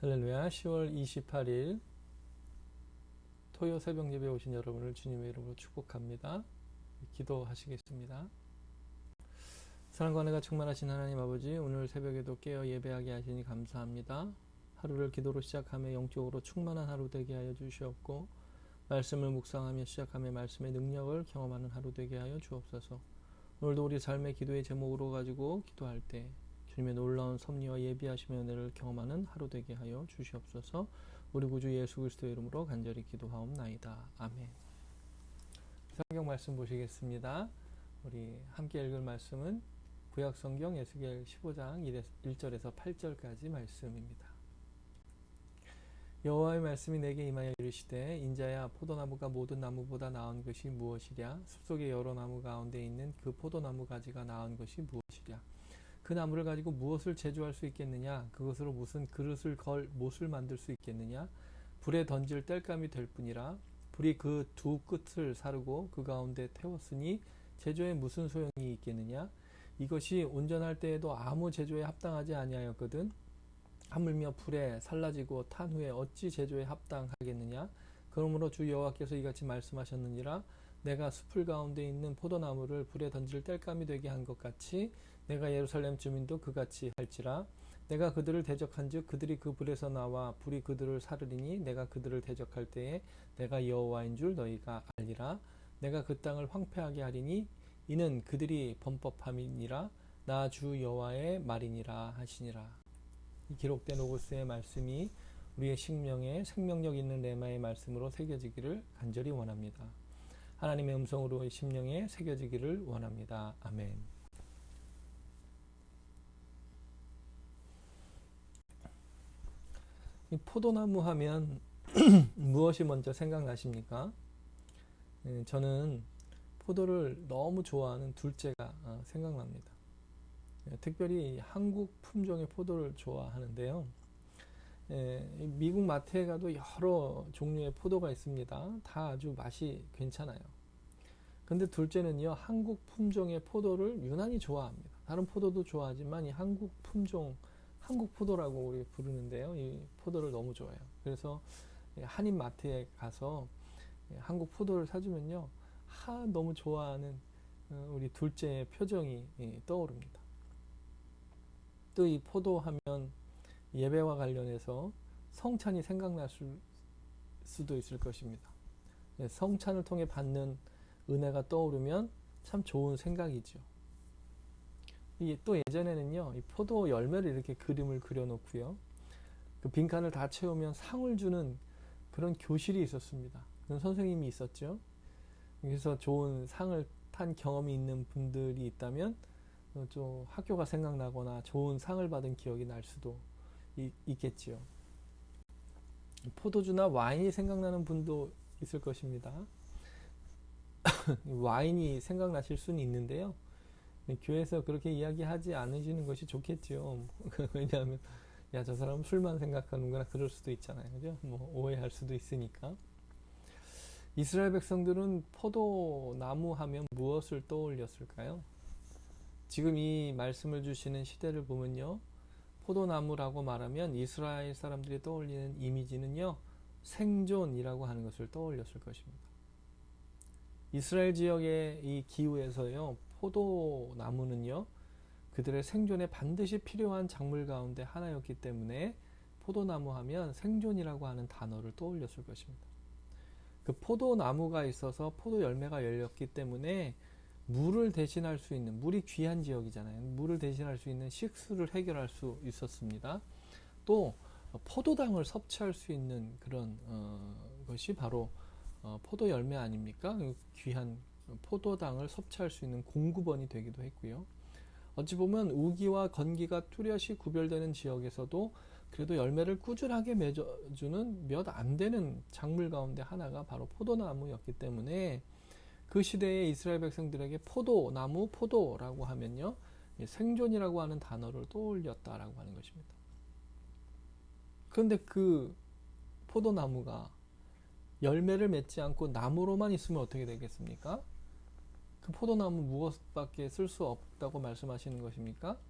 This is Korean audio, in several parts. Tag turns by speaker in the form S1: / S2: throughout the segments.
S1: 할렐루야. 10월 28일 토요 새벽 예배 오신 여러분을 주님의 이름으로 축복합니다. 기도하시겠습니다. 사랑과 은혜가 충만하신 하나님 아버지, 오늘 새벽에도 깨어 예배하게 하시니 감사합니다. 하루를 기도로 시작하며 영적으로 충만한 하루 되게 하여 주시옵고, 말씀을 묵상하며 시작하며 말씀의 능력을 경험하는 하루 되게 하여 주옵소서. 오늘도 우리 삶의 기도의 제목으로 가지고 기도할 때 주님의 놀라운 섭리와 예비하심의 은혜를 경험하는 하루 되게 하여 주시옵소서. 우리 구주 예수 그리스도의 이름으로 간절히 기도하옵나이다. 아멘. 성경 말씀 보시겠습니다. 우리 함께 읽을 말씀은 구약성경 에스겔 15장 1절에서 8절까지 말씀입니다. 여호와의 말씀이 내게 임하여 이르시되, 인자야, 포도나무가 모든 나무보다 나은 것이 무엇이랴? 숲속의 여러 나무 가운데 있는 그 포도나무 가지가 나은 것이 무엇이랴? 그 나무를 가지고 무엇을 제조할 수 있겠느냐? 그것으로 무슨 그릇을 걸 못을 만들 수 있겠느냐? 불에 던질 땔감이 될 뿐이라. 불이 그 두 끝을 사르고 그 가운데 태웠으니 제조에 무슨 소용이 있겠느냐? 이것이 온전할 때에도 아무 제조에 합당하지 아니하였거든. 하물며 불에 살라지고 탄 후에 어찌 제조에 합당하겠느냐? 그러므로 주 여호와께서 이같이 말씀하셨느니라. 내가 숲을 가운데 있는 포도나무를 불에 던질 땔감이 되게 한 것 같이 내가 예루살렘 주민도 그같이 할지라. 내가 그들을 대적한즉 그들이 그 불에서 나와 불이 그들을 사르리니 내가 그들을 대적할 때에 내가 여호와인 줄 너희가 알리라. 내가 그 땅을 황폐하게 하리니 이는 그들이 범법함이니라. 나 주 여호와의 말이니라 하시니라. 이 기록된 오고스의 말씀이 우리의 심령에 생명력 있는 레마의 말씀으로 새겨지기를 간절히 원합니다. 하나님의 음성으로 심령에 새겨지기를 원합니다. 아멘. 이 포도나무 하면 무엇이 먼저 생각나십니까? 저는 포도를 너무 좋아하는 둘째가 생각납니다. 특별히 한국 품종의 포도를 좋아하는데요. 미국 마트에 가도 여러 종류의 포도가 있습니다. 다 아주 맛이 괜찮아요. 근데 둘째는요, 한국 품종의 포도를 유난히 좋아합니다. 다른 포도도 좋아하지만 이 한국 품종, 한국 포도라고 우리 부르는데요. 이 포도를 너무 좋아해요. 그래서 한인 마트에 가서 한국 포도를 사주면요, 너무 좋아하는 우리 둘째의 표정이 떠오릅니다. 또 이 포도 하면 예배와 관련해서 성찬이 생각날 수도 있을 것입니다. 성찬을 통해 받는 은혜가 떠오르면 참 좋은 생각이죠. 또 예전에는요, 이 포도 열매를 이렇게 그림을 그려놓고요, 그 빈칸을 다 채우면 상을 주는 그런 교실이 있었습니다. 그런 선생님이 있었죠. 그래서 좋은 상을 탄 경험이 있는 분들이 있다면 좀 학교가 생각나거나 좋은 상을 받은 기억이 날 수도 있겠지요. 포도주나 와인이 생각나는 분도 있을 것입니다. 와인이 생각나실 수는 있는데요. 교회에서 그렇게 이야기하지 않으시는 것이 좋겠죠. 왜냐하면 저 사람은 술만 생각하는구나 그럴 수도 있잖아요. 그죠? 오해할 수도 있으니까. 이스라엘 백성들은 포도나무 하면 무엇을 떠올렸을까요? 지금 이 말씀을 주시는 시대를 보면요, 포도나무라고 말하면 이스라엘 사람들이 떠올리는 이미지는요, 생존이라고 하는 것을 떠올렸을 것입니다. 이스라엘 지역의 이 기후에서요, 포도나무는요, 그들의 생존에 반드시 필요한 작물 가운데 하나였기 때문에 포도나무 하면 생존이라고 하는 단어를 떠올렸을 것입니다. 그 포도나무가 있어서 포도 열매가 열렸기 때문에 물을 대신할 수 있는, 물이 귀한 지역이잖아요. 물을 대신할 수 있는 식수를 해결할 수 있었습니다. 또 포도당을 섭취할 수 있는 그런 것이 바로 포도 열매 아닙니까? 귀한 포도당을 섭취할 수 있는 공급원이 되기도 했고요. 어찌 보면 우기와 건기가 뚜렷이 구별되는 지역에서도 그래도 열매를 꾸준하게 맺어주는 몇 안 되는 작물 가운데 하나가 바로 포도나무였기 때문에 그 시대의 이스라엘 백성들에게 포도나무, 포도라고 하면요, 생존이라고 하는 단어를 떠올렸다라고 하는 것입니다. 그런데 그 포도나무가 열매를 맺지 않고 나무로만 있으면 어떻게 되겠습니까? 그 포도나무 무엇밖에 쓸 수 없다고 말씀하시는 것입니까?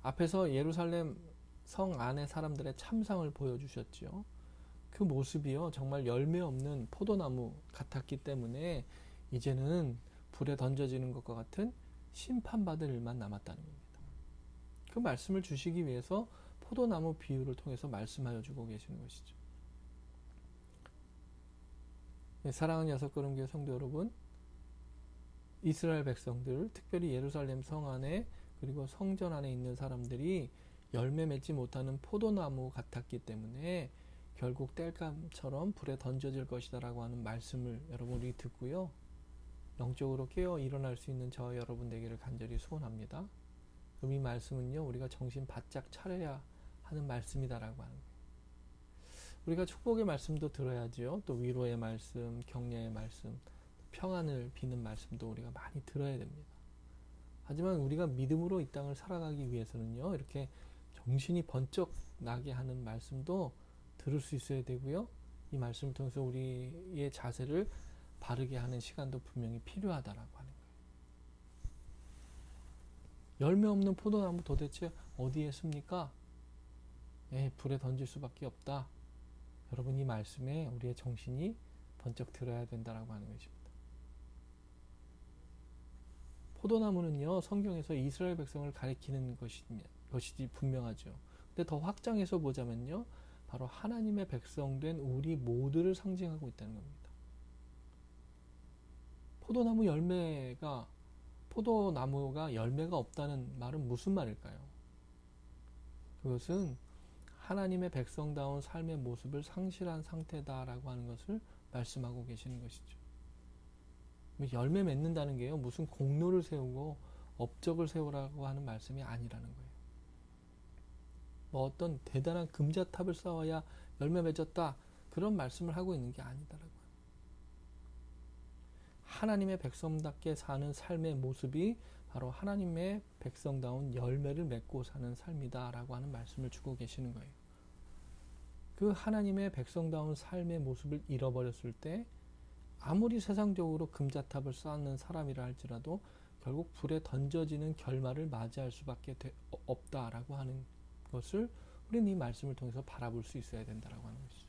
S1: 앞에서 예루살렘 성 안의 사람들의 참상을 보여주셨지요. 그 모습이요, 정말 열매 없는 포도나무 같았기 때문에 이제는 불에 던져지는 것과 같은 심판받을 일만 남았다는 겁니다. 그 말씀을 주시기 위해서 포도나무 비유를 통해서 말씀하여 주고 계시는 것이죠. 사랑하는 여섯걸음교회 성도 여러분, 이스라엘 백성들, 특별히 예루살렘 성 안에 그리고 성전 안에 있는 사람들이 열매 맺지 못하는 포도나무 같았기 때문에 결국 땔감처럼 불에 던져질 것이다 라고 하는 말씀을 여러분이 듣고요, 영적으로 깨어 일어날 수 있는 저와 여러분 되기를 간절히 소원합니다. 그럼 이 말씀은요, 우리가 정신 바짝 차려야 하는 말씀이다라고 하는 거예요. 우리가 축복의 말씀도 들어야지요. 또 위로의 말씀, 격려의 말씀, 평안을 비는 말씀도 우리가 많이 들어야 됩니다. 하지만 우리가 믿음으로 이 땅을 살아가기 위해서는요, 이렇게 정신이 번쩍 나게 하는 말씀도 들을 수 있어야 되고요, 이 말씀을 통해서 우리의 자세를 바르게 하는 시간도 분명히 필요하다라고 하는 거예요. 열매 없는 포도나무 도대체 어디에 씁니까? 불에 던질 수밖에 없다. 여러분, 이 말씀에 우리의 정신이 번쩍 들어야 된다라고 하는 것입니다. 포도나무는요, 성경에서 이스라엘 백성을 가리키는 것이지 분명하죠. 근데 더 확장해서 보자면요, 바로 하나님의 백성된 우리 모두를 상징하고 있다는 겁니다. 포도나무가 열매가 없다는 말은 무슨 말일까요? 그것은 하나님의 백성다운 삶의 모습을 상실한 상태다라고 하는 것을 말씀하고 계시는 것이죠. 열매 맺는다는 게요, 무슨 공로를 세우고 업적을 세우라고 하는 말씀이 아니라는 거예요. 어떤 대단한 금자탑을 쌓아야 열매 맺었다, 그런 말씀을 하고 있는 게 아니다라고. 하나님의 백성답게 사는 삶의 모습이 바로 하나님의 백성다운 열매를 맺고 사는 삶이다 라고 하는 말씀을 주고 계시는 거예요. 그 하나님의 백성다운 삶의 모습을 잃어버렸을 때 아무리 세상적으로 금자탑을 쌓는 사람이라 할지라도 결국 불에 던져지는 결말을 맞이할 수밖에 없다라고 하는 것을 우리는 이 말씀을 통해서 바라볼 수 있어야 된다라고 하는 것이죠.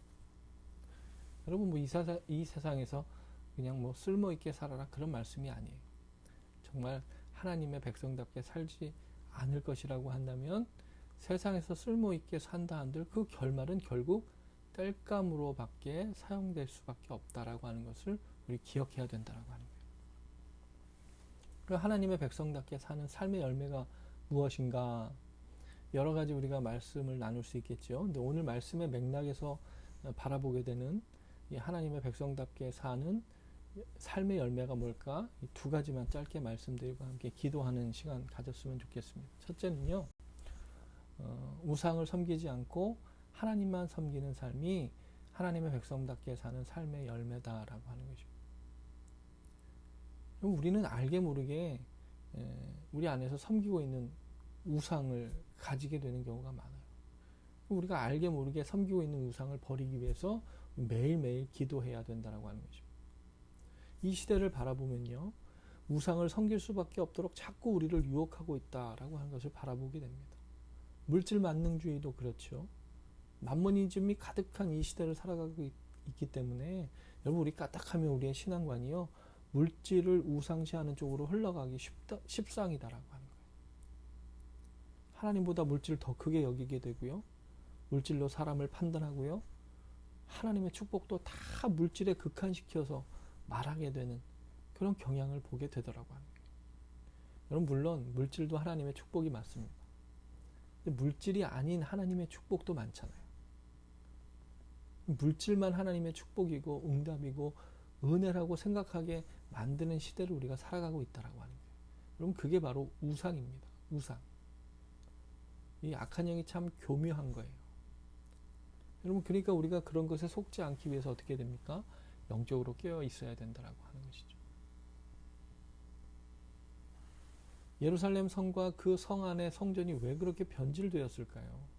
S1: 여러분, 이 세상에서 그냥 쓸모있게 살아라, 그런 말씀이 아니에요. 정말 하나님의 백성답게 살지 않을 것이라고 한다면 세상에서 쓸모있게 산다 한들 그 결말은 결국 땔감으로 밖에 사용될 수밖에 없다라고 하는 것을 우리 기억해야 된다라고 하는 거예요. 그럼 하나님의 백성답게 사는 삶의 열매가 무엇인가? 여러 가지 우리가 말씀을 나눌 수 있겠죠. 근데 오늘 말씀의 맥락에서 바라보게 되는 이 하나님의 백성답게 사는 삶의 열매가 뭘까? 이 두 가지만 짧게 말씀드리고 함께 기도하는 시간 가졌으면 좋겠습니다. 첫째는요, 우상을 섬기지 않고 하나님만 섬기는 삶이 하나님의 백성답게 사는 삶의 열매다라고 하는 것입니다. 우리는 알게 모르게 우리 안에서 섬기고 있는 우상을 가지게 되는 경우가 많아요. 우리가 알게 모르게 섬기고 있는 우상을 버리기 위해서 매일매일 기도해야 된다라고 하는 것입니다. 이 시대를 바라보면요, 우상을 섬길 수밖에 없도록 자꾸 우리를 유혹하고 있다라고 하는 것을 바라보게 됩니다. 물질 만능주의도 그렇죠. 만모니즘이 가득한 이 시대를 살아가고 있기 때문에 여러분, 우리 까딱하면 우리의 신앙관이요, 물질을 우상시하는 쪽으로 흘러가기 십상이다라고 하는 거예요. 하나님보다 물질을 더 크게 여기게 되고요, 물질로 사람을 판단하고요, 하나님의 축복도 다 물질에 극한시켜서 말하게 되는 그런 경향을 보게 되더라고요. 여러분, 물론 물질도 하나님의 축복이 맞습니다. 근데 물질이 아닌 하나님의 축복도 많잖아요. 물질만 하나님의 축복이고 응답이고 은혜라고 생각하게 만드는 시대를 우리가 살아가고 있다라고 하는 거예요. 여러분, 그게 바로 우상입니다. 우상. 이 악한 영이 참 교묘한 거예요. 여러분, 그러니까 우리가 그런 것에 속지 않기 위해서 어떻게 됩니까? 영적으로 깨어 있어야 된다라고 하는 것이죠. 예루살렘 성과 그 성 안의 성전이 왜 그렇게 변질되었을까요?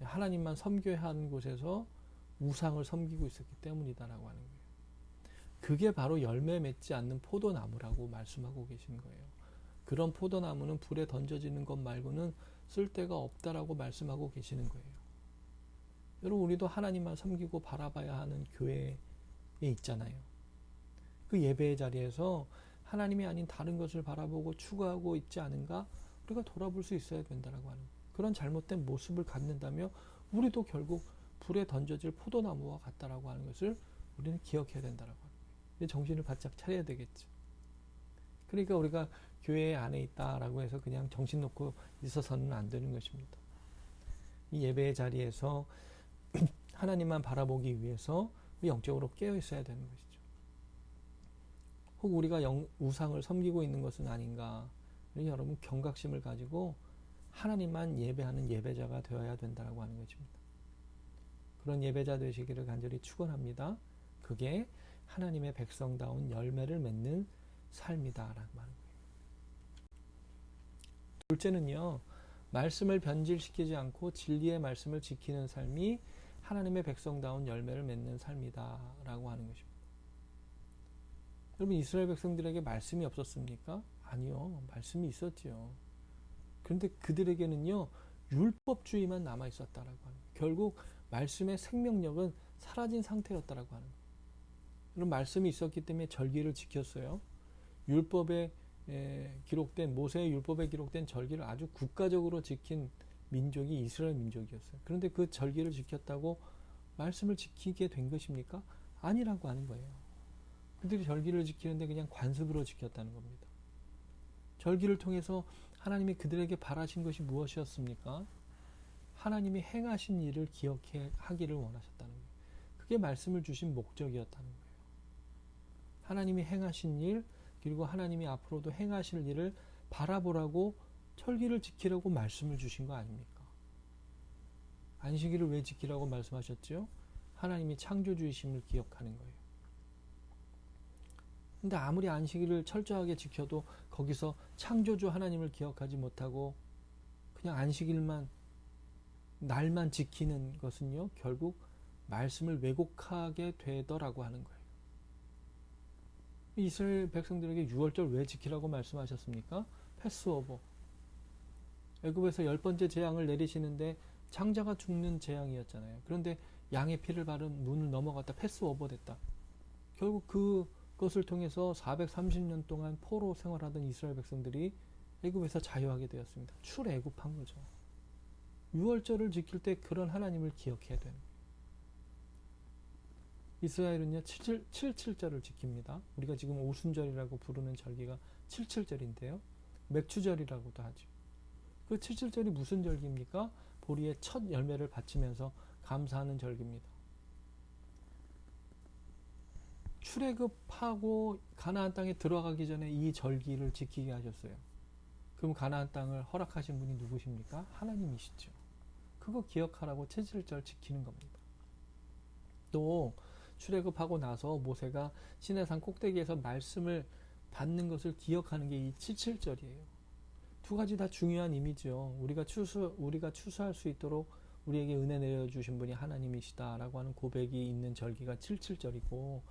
S1: 하나님만 섬겨야 하는 곳에서 우상을 섬기고 있었기 때문이다라고 하는 거예요. 그게 바로 열매 맺지 않는 포도나무라고 말씀하고 계신 거예요. 그런 포도나무는 불에 던져지는 것 말고는 쓸데가 없다라고 말씀하고 계시는 거예요. 여러분, 우리도 하나님만 섬기고 바라봐야 하는 교회에 있잖아요. 그 예배의 자리에서 하나님이 아닌 다른 것을 바라보고 추구하고 있지 않은가 우리가 돌아볼 수 있어야 된다라고 하는 거예요. 그런 잘못된 모습을 갖는다며 우리도 결국 불에 던져질 포도나무와 같다라고 하는 것을 우리는 기억해야 된다라고 하는 거예요. 정신을 바짝 차려야 되겠죠. 그러니까 우리가 교회 안에 있다라고 해서 그냥 정신 놓고 있어서는 안 되는 것입니다. 이 예배의 자리에서 하나님만 바라보기 위해서 영적으로 깨어 있어야 되는 것이죠. 혹 우리가 우상을 섬기고 있는 것은 아닌가. 여러분, 경각심을 가지고 하나님만 예배하는 예배자가 되어야 된다고 하는 것입니다. 그런 예배자 되시기를 간절히 축원합니다. 그게 하나님의 백성다운 열매를 맺는 삶이다라고 하는 거예요. 둘째는요, 말씀을 변질시키지 않고 진리의 말씀을 지키는 삶이 하나님의 백성다운 열매를 맺는 삶이다라고 하는 것입니다. 여러분, 이스라엘 백성들에게 말씀이 없었습니까? 아니요, 말씀이 있었지요. 그런데 그들에게는요, 율법주의만 남아 있었다라고 하는 거예요. 결국 말씀의 생명력은 사라진 상태였다라고 하는 거예요. 그런 말씀이 있었기 때문에 절기를 지켰어요. 율법에 기록된, 모세의 율법에 기록된 절기를 아주 국가적으로 지킨 민족이 이스라엘 민족이었어요. 그런데 그 절기를 지켰다고 말씀을 지키게 된 것입니까? 아니라고 하는 거예요. 그들이 절기를 지키는데 그냥 관습으로 지켰다는 겁니다. 절기를 통해서 하나님이 그들에게 바라신 것이 무엇이었습니까? 하나님이 행하신 일을 기억하기를 원하셨다는 거예요. 그게 말씀을 주신 목적이었다는 거예요. 하나님이 행하신 일, 그리고 하나님이 앞으로도 행하실 일을 바라보라고 절기를 지키라고 말씀을 주신 거 아닙니까? 안식일을 왜 지키라고 말씀하셨죠? 하나님이 창조주이심을 기억하는 거예요. 근데 아무리 안식일을 철저하게 지켜도 거기서 창조주 하나님을 기억하지 못하고 그냥 안식일만, 날만 지키는 것은요, 결국 말씀을 왜곡하게 되더라고 하는 거예요. 이스라엘 백성들에게 유월절 왜 지키라고 말씀하셨습니까? 패스오버. 애굽에서 10번째 재앙을 내리시는데 장자가 죽는 재앙이었잖아요. 그런데 양의 피를 바른 문을 넘어갔다 패스오버 됐다. 결국 그것을 통해서 430년 동안 포로 생활하던 이스라엘 백성들이 애굽에서 자유하게 되었습니다. 출애굽한 거죠. 유월절을 지킬 때 그런 하나님을 기억해야 되는 거예요. 이스라엘은요, 77절을 지킵니다. 우리가 지금 오순절이라고 부르는 절기가 77절인데요. 맥추절이라고도 하죠. 그 77절이 무슨 절기입니까? 보리의 첫 열매를 바치면서 감사하는 절기입니다. 출애굽하고 가나안 땅에 들어가기 전에 이 절기를 지키게 하셨어요. 그럼 가나안 땅을 허락하신 분이 누구십니까? 하나님이시죠. 그거 기억하라고 77절 지키는 겁니다. 또 출애굽하고 나서 모세가 시내산 꼭대기에서 말씀을 받는 것을 기억하는 게 이 77절이에요. 두 가지 다 중요한 의미죠. 우리가 추수할 수 있도록 우리에게 은혜 내려주신 분이 하나님이시다라고 하는 고백이 있는 절기가 77절이고,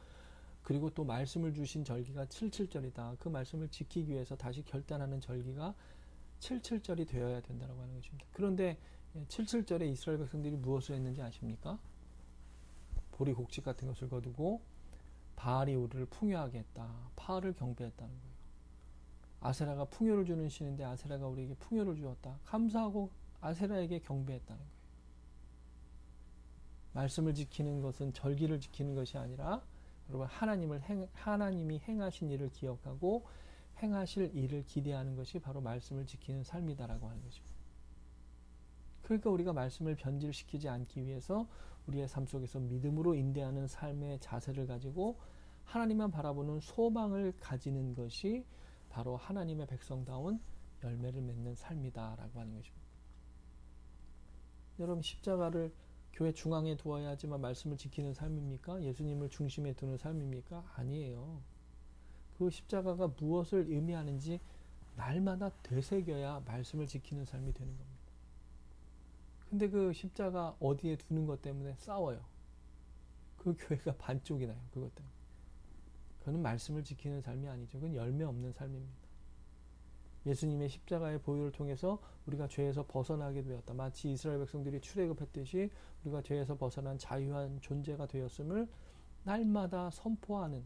S1: 그리고 또 말씀을 주신 절기가 77절이다. 그 말씀을 지키기 위해서 다시 결단하는 절기가 77절이 되어야 된다고 하는 것입니다. 그런데 77절에 이스라엘 백성들이 무엇을 했는지 아십니까? 보리 곡식 같은 것을 거두고 바알이 우리를 풍요하게 했다. 바알을 경배했다는 거예요. 아세라가 풍요를 주는 신인데 아세라가 우리에게 풍요를 주었다. 감사하고 아세라에게 경배했다는 거예요. 말씀을 지키는 것은 절기를 지키는 것이 아니라 여러분, 하나님이 행하신 일을 기억하고 행하실 일을 기대하는 것이 바로 말씀을 지키는 삶이다라고 하는 것입니다. 그러니까 우리가 말씀을 변질시키지 않기 위해서 우리의 삶 속에서 믿음으로 인내하는 삶의 자세를 가지고 하나님만 바라보는 소망을 가지는 것이 바로 하나님의 백성다운 열매를 맺는 삶이다라고 하는 것입니다. 여러분, 십자가를 교회 중앙에 두어야지만 말씀을 지키는 삶입니까? 예수님을 중심에 두는 삶입니까? 아니에요. 그 십자가가 무엇을 의미하는지 날마다 되새겨야 말씀을 지키는 삶이 되는 겁니다. 근데 그 십자가 어디에 두는 것 때문에 싸워요. 그 교회가 반쪽이 나요. 그것 때문에. 그건 말씀을 지키는 삶이 아니죠. 그건 열매 없는 삶입니다. 예수님의 십자가의 보혈을 통해서 우리가 죄에서 벗어나게 되었다. 마치 이스라엘 백성들이 출애굽했듯이 우리가 죄에서 벗어난 자유한 존재가 되었음을 날마다 선포하는,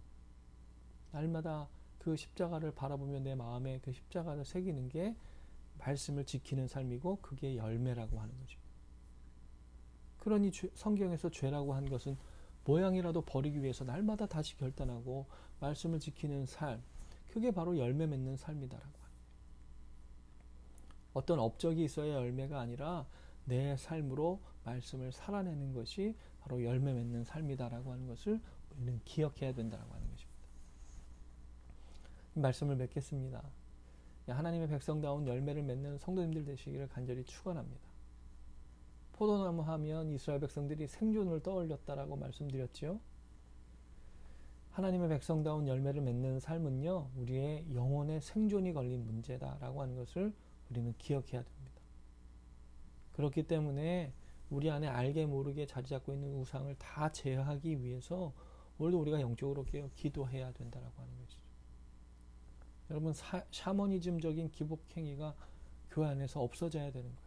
S1: 날마다 그 십자가를 바라보며 내 마음에 그 십자가를 새기는 게 말씀을 지키는 삶이고, 그게 열매라고 하는 것입니다. 그러니 성경에서 죄라고 한 것은 모양이라도 버리기 위해서 날마다 다시 결단하고 말씀을 지키는 삶, 그게 바로 열매 맺는 삶이다라고 합니다. 어떤 업적이 있어야 열매가 아니라 내 삶으로 말씀을 살아내는 것이 바로 열매 맺는 삶이다라고 하는 것을 우리는 기억해야 된다라고 하는 것입니다. 이 말씀을 맺겠습니다. 하나님의 백성다운 열매를 맺는 성도님들 되시기를 간절히 축원합니다. 포도나무 하면 이스라엘 백성들이 생존을 떠올렸다라고 말씀드렸지요. 하나님의 백성다운 열매를 맺는 삶은요, 우리의 영혼의 생존이 걸린 문제다라고 하는 것을 우리는 기억해야 됩니다. 그렇기 때문에 우리 안에 알게 모르게 자리 잡고 있는 우상을 다 제어하기 위해서 오늘도 우리가 영적으로 깨어 기도해야 된다라고 하는 것이죠. 여러분, 샤머니즘적인 기복행위가 교회 안에서 없어져야 되는 거예요.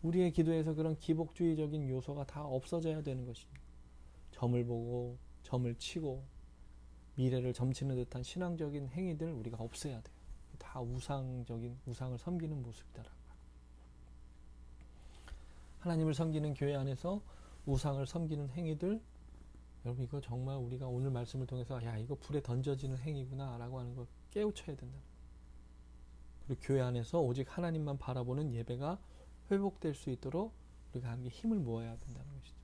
S1: 우리의 기도에서 그런 기복주의적인 요소가 다 없어져야 되는 것입니다. 점을 보고 점을 치고 미래를 점치는 듯한 신앙적인 행위들 우리가 없애야 돼요. 다 우상을 섬기는 모습이다라고. 하나님을 섬기는 교회 안에서 우상을 섬기는 행위들, 여러분 이거 정말 우리가 오늘 말씀을 통해서 이거 불에 던져지는 행위구나 라고 하는 걸 깨우쳐야 된다. 그리고 교회 안에서 오직 하나님만 바라보는 예배가 회복될 수 있도록 우리가 함께 힘을 모아야 된다는 것이죠.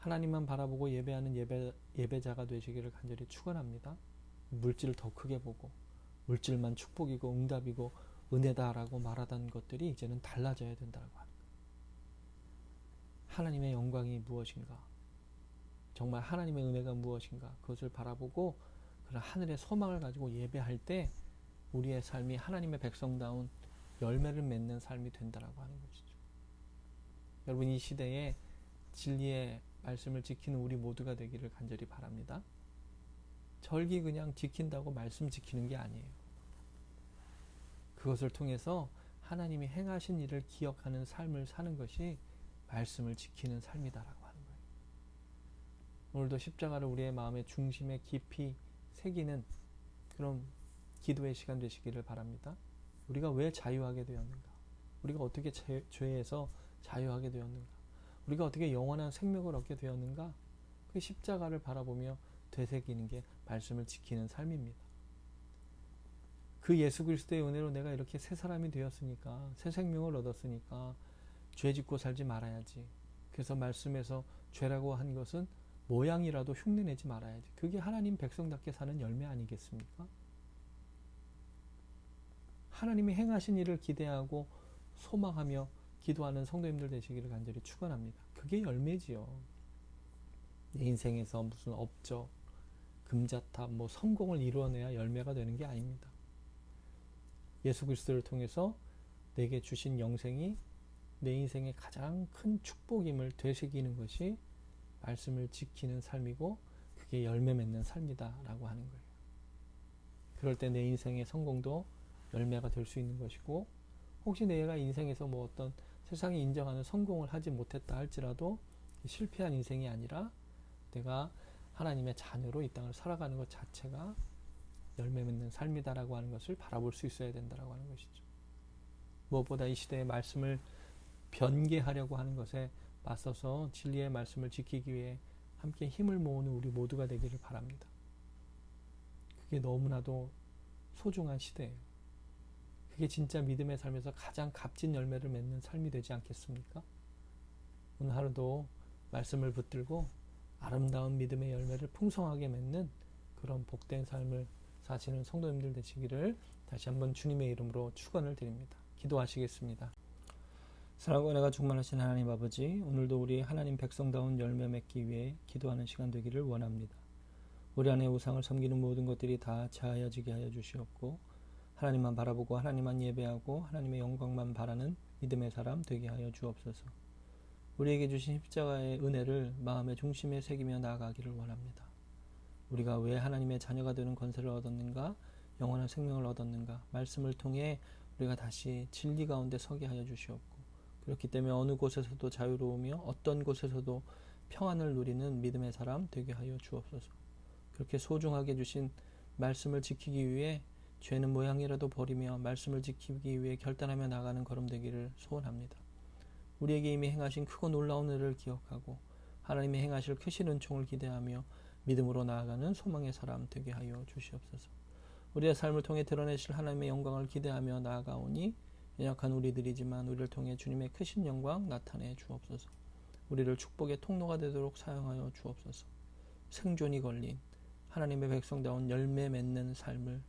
S1: 하나님만 바라보고 예배하는 예배자가 되시기를 간절히 축원합니다. 물질을 더 크게 보고 물질만 축복이고 응답이고 은혜다라고 말하던 것들이 이제는 달라져야 된다고 하는 거예요. 하나님의 영광이 무엇인가, 정말 하나님의 은혜가 무엇인가, 그것을 바라보고 그런 하늘의 소망을 가지고 예배할 때 우리의 삶이 하나님의 백성다운 열매를 맺는 삶이 된다라고 하는 것이죠. 여러분, 이 시대에 진리의 말씀을 지키는 우리 모두가 되기를 간절히 바랍니다. 절기 그냥 지킨다고 말씀 지키는 게 아니에요. 그것을 통해서 하나님이 행하신 일을 기억하는 삶을 사는 것이 말씀을 지키는 삶이다라고 하는 거예요. 오늘도 십자가를 우리의 마음의 중심에 깊이 새기는 그런 기도의 시간 되시기를 바랍니다. 우리가 왜 자유하게 되었는가? 우리가 어떻게 죄에서 자유하게 되었는가? 우리가 어떻게 영원한 생명을 얻게 되었는가? 그 십자가를 바라보며 되새기는 게 말씀을 지키는 삶입니다. 그 예수 그리스도의 은혜로 내가 이렇게 새 사람이 되었으니까, 새 생명을 얻었으니까 죄 짓고 살지 말아야지. 그래서 말씀에서 죄라고 한 것은 모양이라도 흉내내지 말아야지. 그게 하나님 백성답게 사는 열매 아니겠습니까? 하나님이 행하신 일을 기대하고 소망하며 기도하는 성도님들 되시기를 간절히 축원합니다. 그게 열매지요. 내 인생에서 무슨 업적, 금자탑, 성공을 이루어내야 열매가 되는 게 아닙니다. 예수 그리스도를 통해서 내게 주신 영생이 내 인생의 가장 큰 축복임을 되새기는 것이 말씀을 지키는 삶이고, 그게 열매 맺는 삶이다 라고 하는 거예요. 그럴 때 내 인생의 성공도 열매가 될 수 있는 것이고, 혹시 내가 인생에서 어떤 세상이 인정하는 성공을 하지 못했다 할지라도 실패한 인생이 아니라 내가 하나님의 자녀로 이 땅을 살아가는 것 자체가 열매 맺는 삶이다라고 하는 것을 바라볼 수 있어야 된다라고 하는 것이죠. 무엇보다 이 시대의 말씀을 변개하려고 하는 것에 맞서서 진리의 말씀을 지키기 위해 함께 힘을 모으는 우리 모두가 되기를 바랍니다. 그게 너무나도 소중한 시대예요. 그게 진짜 믿음의 삶에서 가장 값진 열매를 맺는 삶이 되지 않겠습니까? 오늘 하루도 말씀을 붙들고 아름다운 믿음의 열매를 풍성하게 맺는 그런 복된 삶을 사시는 성도님들 되시기를 다시 한번 주님의 이름으로 축원을 드립니다. 기도하시겠습니다. 사랑과 은혜가 충만하신 하나님 아버지, 오늘도 우리 하나님 백성다운 열매 맺기 위해 기도하는 시간 되기를 원합니다. 우리 안에 우상을 섬기는 모든 것들이 다 자하여지게 하여 주시옵고, 하나님만 바라보고 하나님만 예배하고 하나님의 영광만 바라는 믿음의 사람 되게 하여 주옵소서. 우리에게 주신 십자가의 은혜를 마음의 중심에 새기며 나아가기를 원합니다. 우리가 왜 하나님의 자녀가 되는 권세를 얻었는가?
S2: 영원한 생명을 얻었는가? 말씀을 통해 우리가 다시 진리 가운데 서게 하여 주시옵고, 그렇기 때문에 어느 곳에서도 자유로우며 어떤 곳에서도 평안을 누리는 믿음의 사람 되게 하여 주옵소서. 그렇게 소중하게 주신 말씀을 지키기 위해 죄는 모양이라도 버리며 말씀을 지키기 위해 결단하며 나가는 걸음 되기를 소원합니다. 우리에게 이미 행하신 크고 놀라운 일을 기억하고 하나님의 행하실 크신 은총을 기대하며 믿음으로 나아가는 소망의 사람 되게 하여 주시옵소서. 우리의 삶을 통해 드러내실 하나님의 영광을 기대하며 나아가오니 연약한 우리들이지만 우리를 통해 주님의 크신 영광 나타내 주옵소서. 우리를 축복의 통로가 되도록 사용하여 주옵소서. 생존이 걸린 하나님의 백성다운 열매 맺는 삶을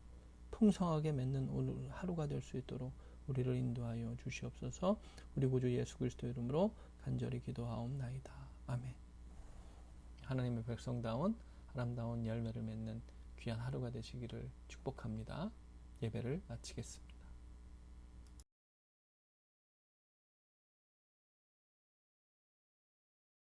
S2: 풍성하게 맺는 오늘 하루가 될 수 있도록 우리를 인도하여 주시옵소서. 우리 구주 예수 그리스도 이름으로 간절히 기도하옵나이다. 아멘. 하나님의 백성다운 아름다운 열매를 맺는 귀한 하루가 되시기를 축복합니다. 예배를 마치겠습니다.